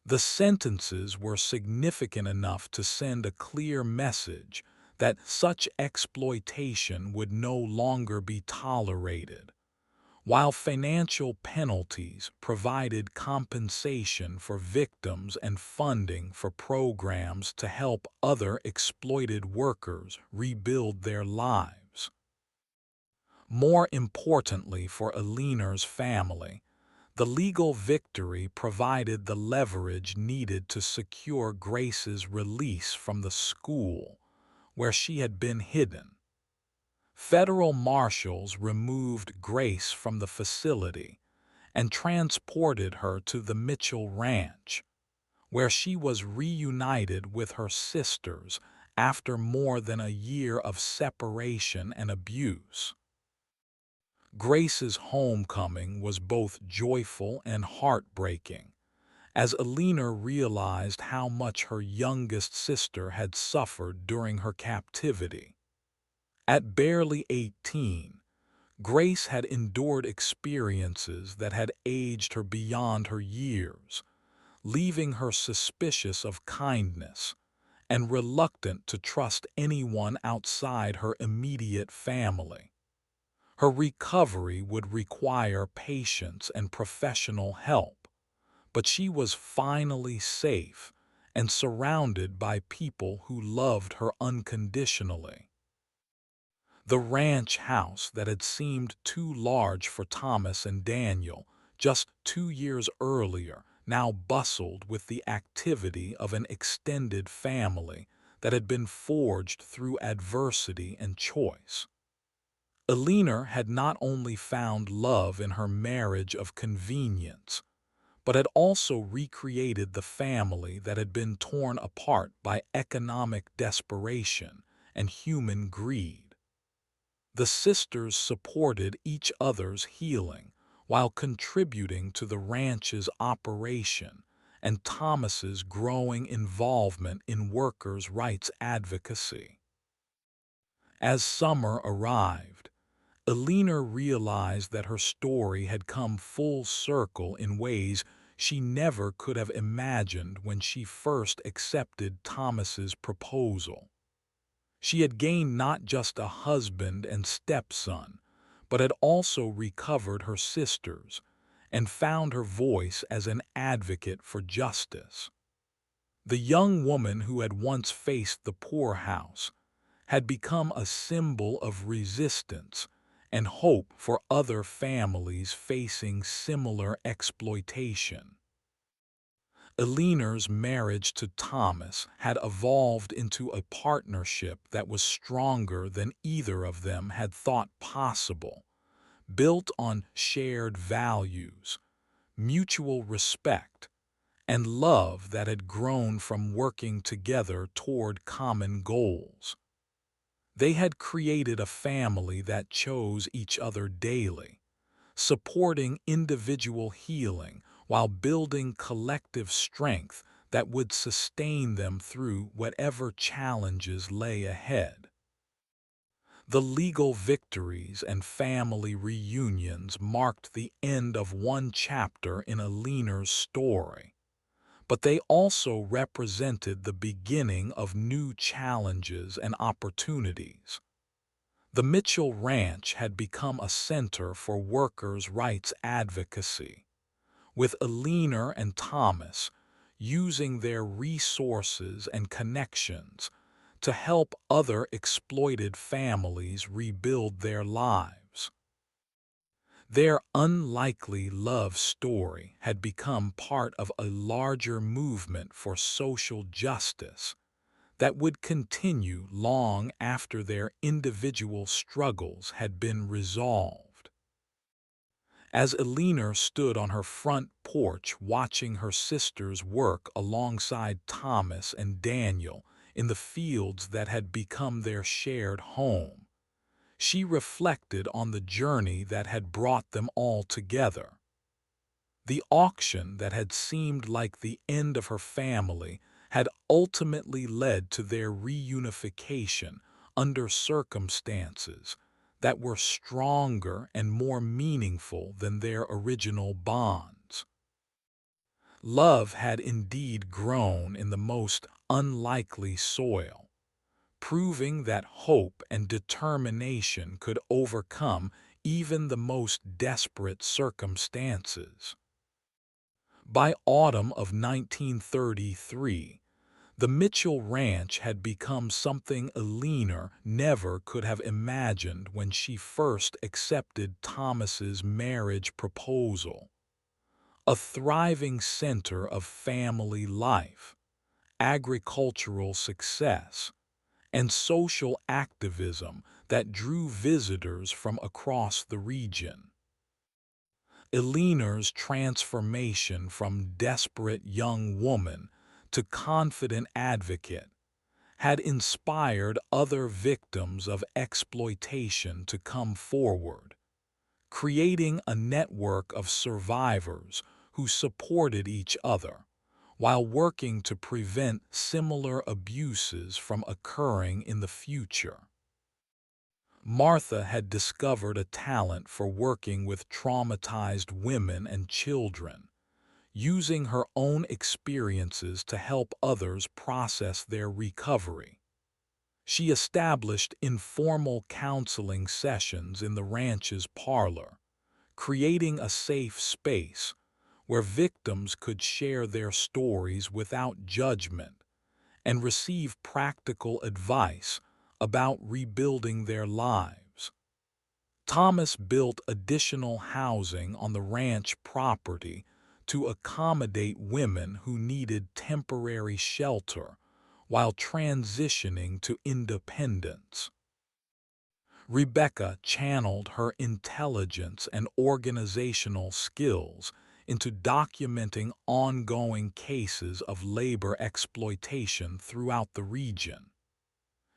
The sentences were significant enough to send a clear message that such exploitation would no longer be tolerated, while financial penalties provided compensation for victims and funding for programs to help other exploited workers rebuild their lives. More importantly for Eleanor's family, the legal victory provided the leverage needed to secure Grace's release from the school where she had been hidden. Federal marshals removed Grace from the facility, and transported her to the Mitchell Ranch, where she was reunited with her sisters after more than a year of separation and abuse. Grace's homecoming was both joyful and heartbreaking, as Alina realized how much her youngest sister had suffered during her captivity. At barely 18, Grace had endured experiences that had aged her beyond her years, leaving her suspicious of kindness and reluctant to trust anyone outside her immediate family. Her recovery would require patience and professional help, but she was finally safe and surrounded by people who loved her unconditionally. The ranch house that had seemed too large for Thomas and Daniel just 2 years earlier now bustled with the activity of an extended family that had been forged through adversity and choice. Alina had not only found love in her marriage of convenience, but had also recreated the family that had been torn apart by economic desperation and human greed. The sisters supported each other's healing while contributing to the ranch's operation and Thomas's growing involvement in workers' rights advocacy. As summer arrived, Alina realized that her story had come full circle in ways she never could have imagined when she first accepted Thomas's proposal. She had gained not just a husband and stepson, but had also recovered her sisters and found her voice as an advocate for justice. The young woman who had once faced the poorhouse had become a symbol of resistance and hope for other families facing similar exploitation. Alina's marriage to Thomas had evolved into a partnership that was stronger than either of them had thought possible, built on shared values, mutual respect, and love that had grown from working together toward common goals. They had created a family that chose each other daily, supporting individual healing while building collective strength that would sustain them through whatever challenges lay ahead. The legal victories and family reunions marked the end of one chapter in Alina's story, but they also represented the beginning of new challenges and opportunities. The Mitchell Ranch had become a center for workers' rights advocacy, with Alina and Thomas using their resources and connections to help other exploited families rebuild their lives. Their unlikely love story had become part of a larger movement for social justice that would continue long after their individual struggles had been resolved. As Alina stood on her front porch watching her sisters work alongside Thomas and Daniel in the fields that had become their shared home, she reflected on the journey that had brought them all together. The auction that had seemed like the end of her family had ultimately led to their reunification under circumstances that were stronger and more meaningful than their original bonds. Love had indeed grown in the most unlikely soil, proving that hope and determination could overcome even the most desperate circumstances. By autumn of 1933, the Mitchell Ranch had become something Alina never could have imagined when she first accepted Thomas's marriage proposal. A thriving center of family life, agricultural success, and social activism that drew visitors from across the region. Eleanor's transformation from desperate young woman to confident advocate had inspired other victims of exploitation to come forward, creating a network of survivors who supported each other while working to prevent similar abuses from occurring in the future. Martha had discovered a talent for working with traumatized women and children, using her own experiences to help others process their recovery. She established informal counseling sessions in the ranch's parlor, creating a safe space where victims could share their stories without judgment and receive practical advice about rebuilding their lives. Thomas built additional housing on the ranch property to accommodate women who needed temporary shelter while transitioning to independence. Rebecca channeled her intelligence and organizational skills into documenting ongoing cases of labor exploitation throughout the region.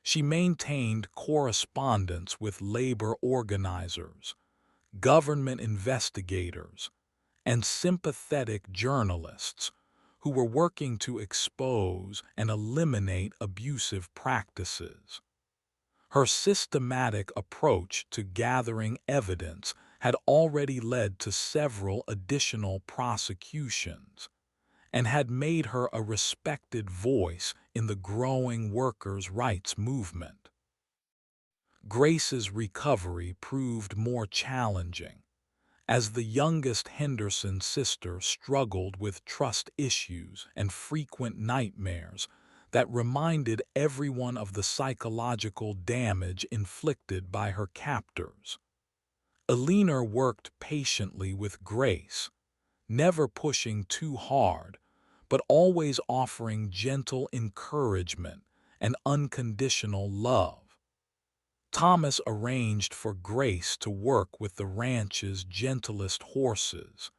She maintained correspondence with labor organizers, government investigators, and sympathetic journalists who were working to expose and eliminate abusive practices. Her systematic approach to gathering evidence had already led to several additional prosecutions and had made her a respected voice in the growing workers' rights movement. Grace's recovery proved more challenging, as the youngest Henderson sister struggled with trust issues and frequent nightmares that reminded everyone of the psychological damage inflicted by her captors. Eleanor worked patiently with Grace, never pushing too hard, but always offering gentle encouragement and unconditional love. Thomas arranged for Grace to work with the ranch's gentlest horses,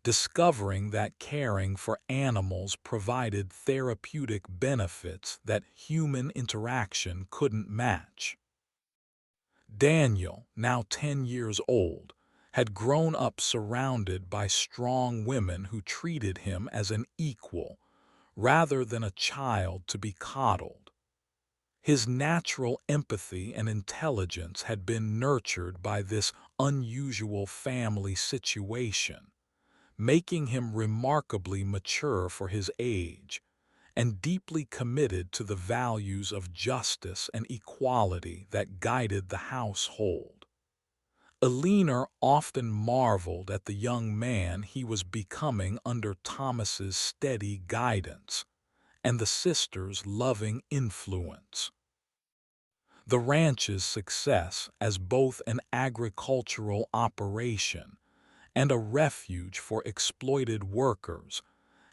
discovering that caring for animals provided therapeutic benefits that human interaction couldn't match. Daniel, now 10 years old, had grown up surrounded by strong women who treated him as an equal rather than a child to be coddled. His natural empathy and intelligence had been nurtured by this unusual family situation, making him remarkably mature for his age and deeply committed to the values of justice and equality that guided the household. Eleanor often marveled at the young man he was becoming under Thomas's steady guidance and the sisters' loving influence. The ranch's success as both an agricultural operation and a refuge for exploited workers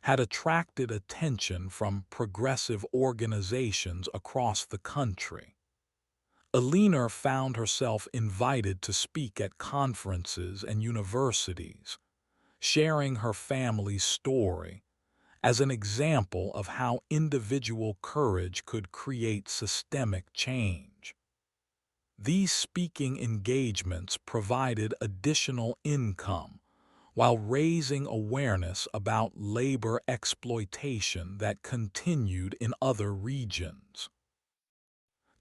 had attracted attention from progressive organizations across the country. Eleanor found herself invited to speak at conferences and universities, sharing her family's story as an example of how individual courage could create systemic change. These speaking engagements provided additional income while raising awareness about labor exploitation that continued in other regions.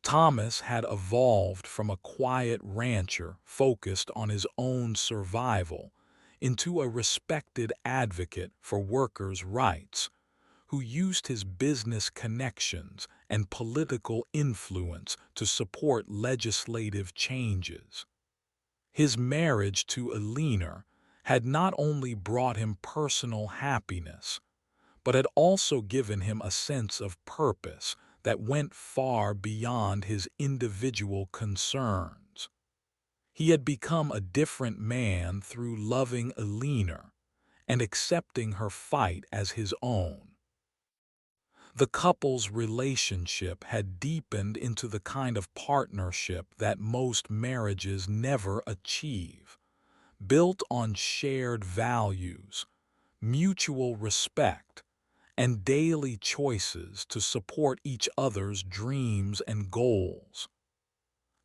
Thomas had evolved from a quiet rancher focused on his own survival into a respected advocate for workers' rights, who used his business connections and political influence to support legislative changes. His marriage to Eleanor had not only brought him personal happiness, but had also given him a sense of purpose that went far beyond his individual concerns. He had become a different man through loving Eleanor and accepting her fight as his own. The couple's relationship had deepened into the kind of partnership that most marriages never achieve, built on shared values, mutual respect, and daily choices to support each other's dreams and goals.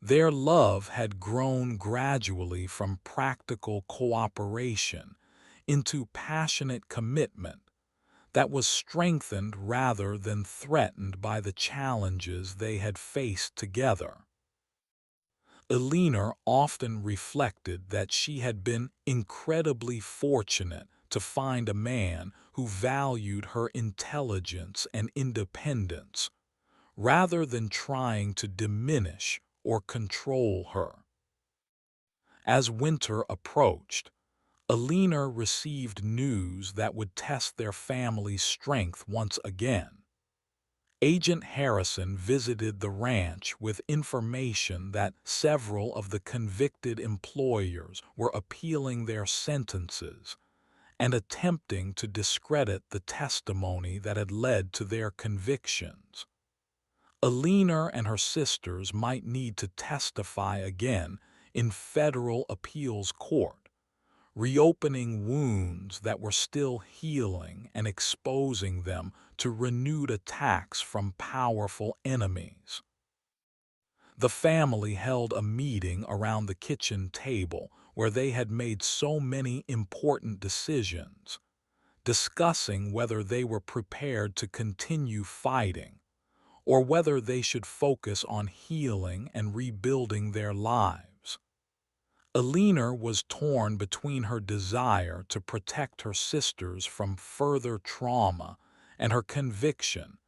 Their love had grown gradually from practical cooperation into passionate commitment that was strengthened rather than threatened by the challenges they had faced together. Elinor often reflected that she had been incredibly fortunate to find a man who valued her intelligence and independence, rather than trying to diminish or control her. As winter approached, Elinor received news that would test their family's strength once again. Agent Harrison visited the ranch with information that several of the convicted employers were appealing their sentences and attempting to discredit the testimony that had led to their convictions. Elinor and her sisters might need to testify again in federal appeals court, reopening wounds that were still healing and exposing them to renewed attacks from powerful enemies. The family held a meeting around the kitchen table where they had made so many important decisions, discussing whether they were prepared to continue fighting or whether they should focus on healing and rebuilding their lives. Elinor was torn between her desire to protect her sisters from further trauma and her conviction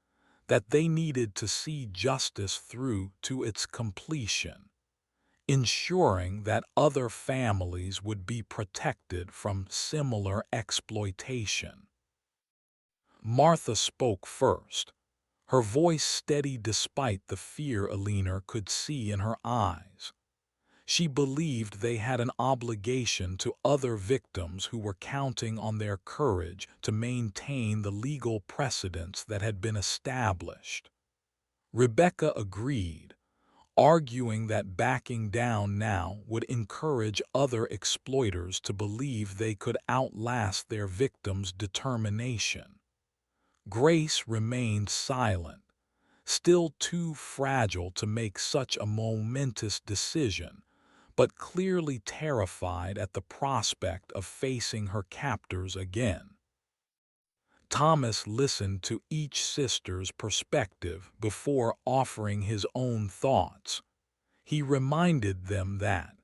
that they needed to see justice through to its completion, ensuring that other families would be protected from similar exploitation. Martha spoke first, her voice steady despite the fear Elinor could see in her eyes. She believed they had an obligation to other victims who were counting on their courage to maintain the legal precedents that had been established. Rebecca agreed, arguing that backing down now would encourage other exploiters to believe they could outlast their victims' determination. Grace remained silent, still too fragile to make such a momentous decision, but clearly terrified at the prospect of facing her captors again. Thomas listened to each sister's perspective before offering his own thoughts. He reminded them that,